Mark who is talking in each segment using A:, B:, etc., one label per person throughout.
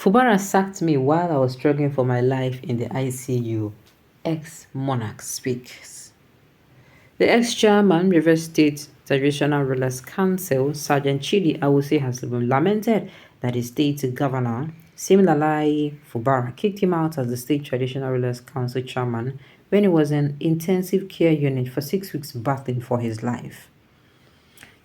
A: Fubara sacked me while I was struggling for my life in the ICU. Ex-Mornach speaks. The ex-chairman, Rivers State Traditional Rulers Council, Sergeant Chidi Awusi, has lamented that the state governor, similarly Fubara, kicked him out as the State Traditional Rulers Council chairman when he was in intensive care unit for 6 weeks battling for his life.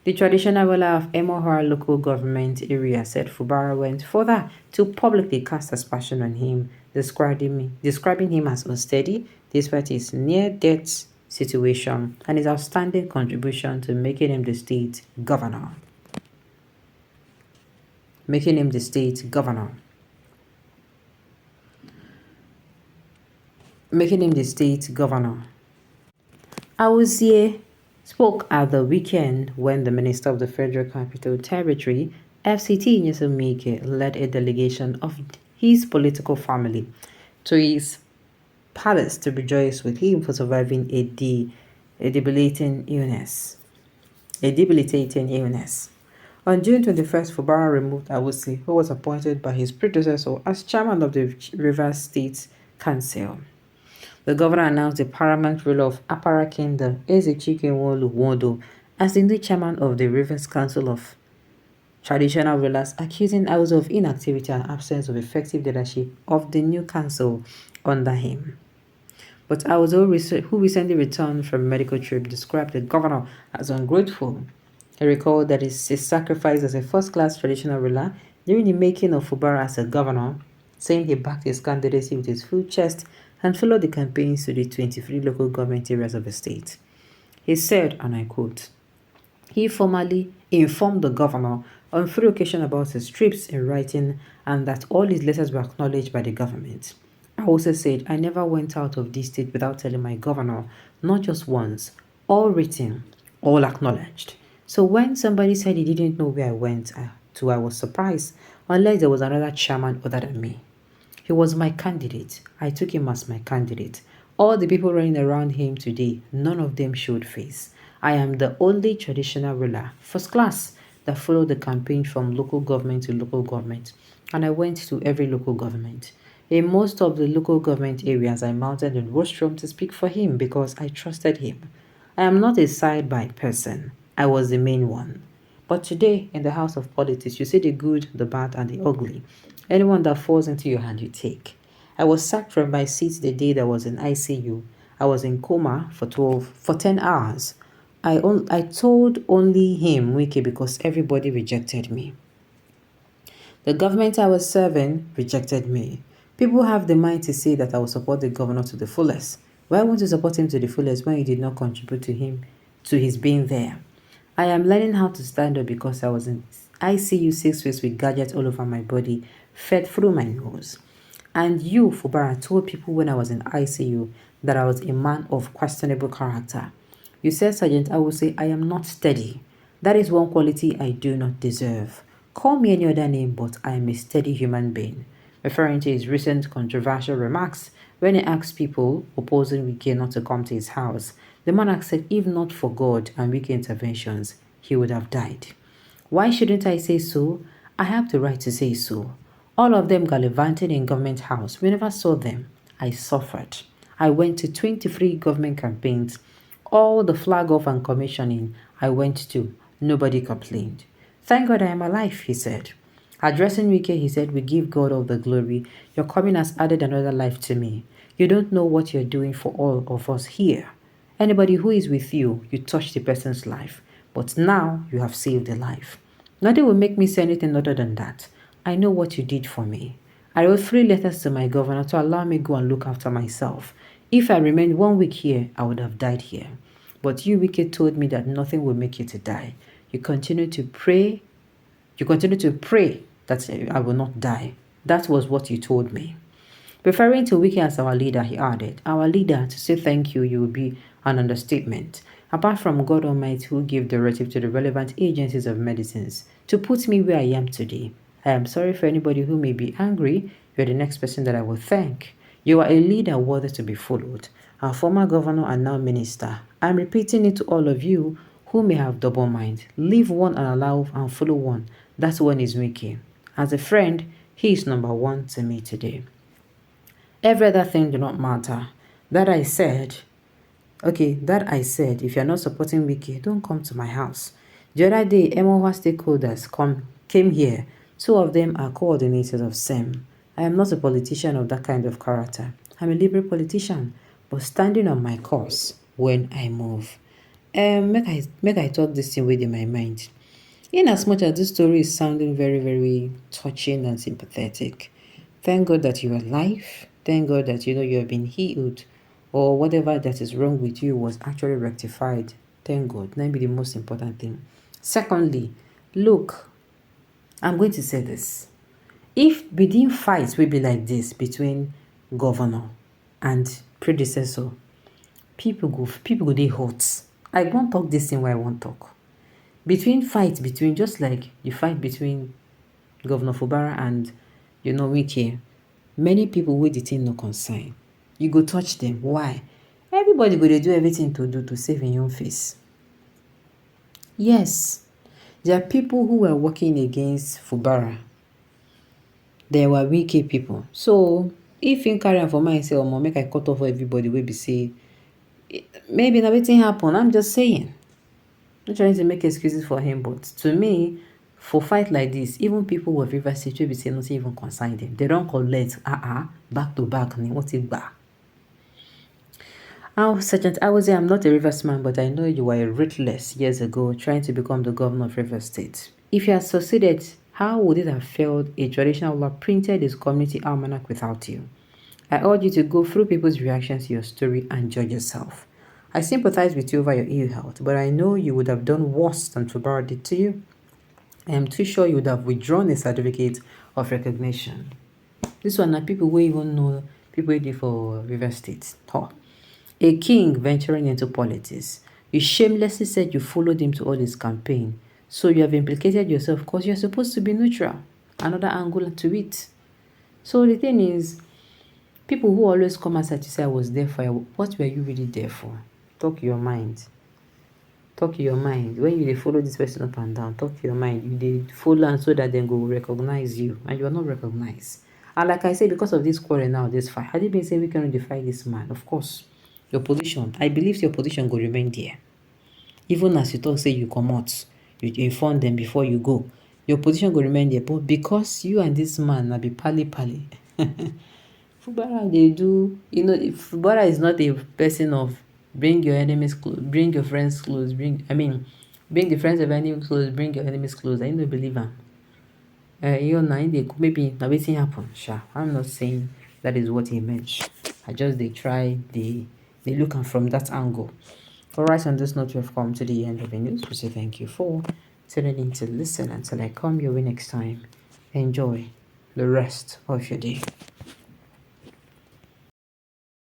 A: The traditional ruler of Emohara local government area said Fubara went further to publicly cast aspersion on him, describing him as unsteady despite his near-death situation and his outstanding contribution to making him the state governor. Making him the state governor. Awuzie spoke at the weekend when the Minister of the Federal Capital Territory, FCT Nyesom Wike, led a delegation of his political family to his palace to rejoice with him for surviving a debilitating illness. On June 21st, Fubara removed Awuzie, who was appointed by his predecessor as chairman of the Rivers State Council. The governor announced the paramount ruler of Apara Kingdom, Ezechikinwolu Wondo, as the new chairman of the Rivers Council of Traditional Rulers, accusing Awuzie of inactivity and absence of effective leadership of the new council under him. But Awuzie, who recently returned from a medical trip, described the governor as ungrateful. He recalled that his sacrifice as a first-class traditional ruler during the making of Fubara as a governor, saying he backed his candidacy with his full chest and followed the campaigns to the 23 local government areas of the state. He said, and I quote, he formally informed the governor on 3 occasions about his trips in writing and that all his letters were acknowledged by the government. I also said, I never went out of this state without telling my governor, not just once, all written, all acknowledged. So when somebody said he didn't know where I went to, I was surprised, unless there was another chairman other than me. He was my candidate. I took him as my candidate. All the people running around him today, none of them showed face. I am the only traditional ruler, first class, that followed the campaign from local government to local government. And I went to every local government. In most of the local government areas, I mounted the rostrum to speak for him because I trusted him. I am not a side-by person. I was the main one. But today, in the house of politics, you see the good, the bad, and the ugly. Anyone that falls into your hand, you take. I was sacked from my seat the day that I was in ICU. I was in coma for 10 hours. I told only him, Wike, because everybody rejected me. The government I was serving rejected me. People have the mind to say that I will support the governor to the fullest. Why won't you support him to the fullest when you did not contribute to his being there? I am learning how to stand up because I was in ICU 6 weeks with gadgets all over my body, fed through my nose. And you, Fubara, told people when I was in ICU that I was a man of questionable character. You said, Sergeant, I will say, I am not steady. That is one quality I do not deserve. Call me any other name, but I am a steady human being. Referring to his recent controversial remarks when he asked people opposing Wike not to come to his house. The monarch said if not for God and Wike interventions, he would have died. Why shouldn't I say so? I have the right to say so. All of them gallivanted in government house. We never saw them. I suffered. I went to 23 government campaigns. All the flag off and commissioning I went to. Nobody complained. Thank God I am alive, he said. Addressing Wike, he said, we give God all the glory. Your coming has added another life to me. You don't know what you're doing for all of us here. Anybody who is with you, you touch the person's life. But now you have saved a life. Nothing will make me say anything other than that. I know what you did for me. I wrote 3 letters to my governor to allow me go and look after myself. If I remained 1 week here, I would have died here. But you, Wike, told me that nothing will make you to die. You continue to pray that I will not die. That was what you told me. Referring to Wike as our leader, he added, our leader, to say thank you will be an understatement. Apart from God Almighty who gave directive to the relevant agencies of medicines to put me where I am today. I am sorry for anybody who may be angry. You are the next person that I will thank. You are a leader worthy to be followed. Our former governor and now minister. I am repeating it to all of you who may have double mind. Leave one and allow and follow one. That one is Wike. As a friend, He is number one to me today. Every other thing do not matter. That I said, if you're not supporting Wike, don't come to my house. The other day, MOHA stakeholders came here. Two of them are coordinators of SEM. I am not a politician of that kind of character. I'm a liberal politician, but standing on my course when I move. Make I talk this thing within my mind. In as much as this story is sounding very, very touching and sympathetic, thank God that you are alive. Thank God that you have been healed, or whatever that is wrong with you was actually rectified. Thank God. That be the most important thing. Secondly, look, I'm going to say this. If within fights will be like this between governor and predecessor, people go dey hot. I won't talk this thing where I won't talk. Between just like the fight between Governor Fubara and Wike, many people wey the thing no concern. You go touch them. Why? Everybody go dey do everything to do to save im own face. Yes, there are people who were working against Fubara. There were Wike people. So if im carry am for mind say omo make I cut off everybody wey be say maybe na wetin happen. I'm just saying. Not trying to make excuses for him, but to me, for fight like this, even people with Rivers State will be saying not even concern them. They don't collect back to back. What it back? Sergeant, I would say I'm not a Rivers man, but I know you were a ruthless years ago trying to become the governor of Rivers State. If you had succeeded, how would it have felt a traditional law printed his community almanac without you? I urge you to go through people's reactions to your story and judge yourself. I sympathize with you over your ill health, but I know you would have done worse than Fubara did to you. I am too sure you would have withdrawn a certificate of recognition. This one are people who even know people who did for River State. A king venturing into politics. You shamelessly said you followed him to all his campaign. So you have implicated yourself because you're supposed to be neutral. Another angle to it. So the thing is, people who always come and say I was there for you, what were you really there for? Talk your mind. Talk your mind. When you follow this person up and down, talk your mind. You did follow and so that they go recognize you, and you are not recognized. And like I said, because of this quarrel now, this fight, had it been saying we can defy this man, of course, your position, I believe your position will remain there. Even as you talk, say you come out, you inform them before you go, your position will remain there. But because you and this man na be pali, Fubara, they do, if Fubara is not a person of bring your enemies close, bring your friends close, bring the friends of enemies close, bring your enemies close. I don't believe him. Maybe na wetin happen, sha. I'm not saying that is what he meant. I just they look am from that angle. Alright, on this note, we have come to the end of the news. We say thank you for tuning in to listen. Until I come your way next time, enjoy the rest of your day.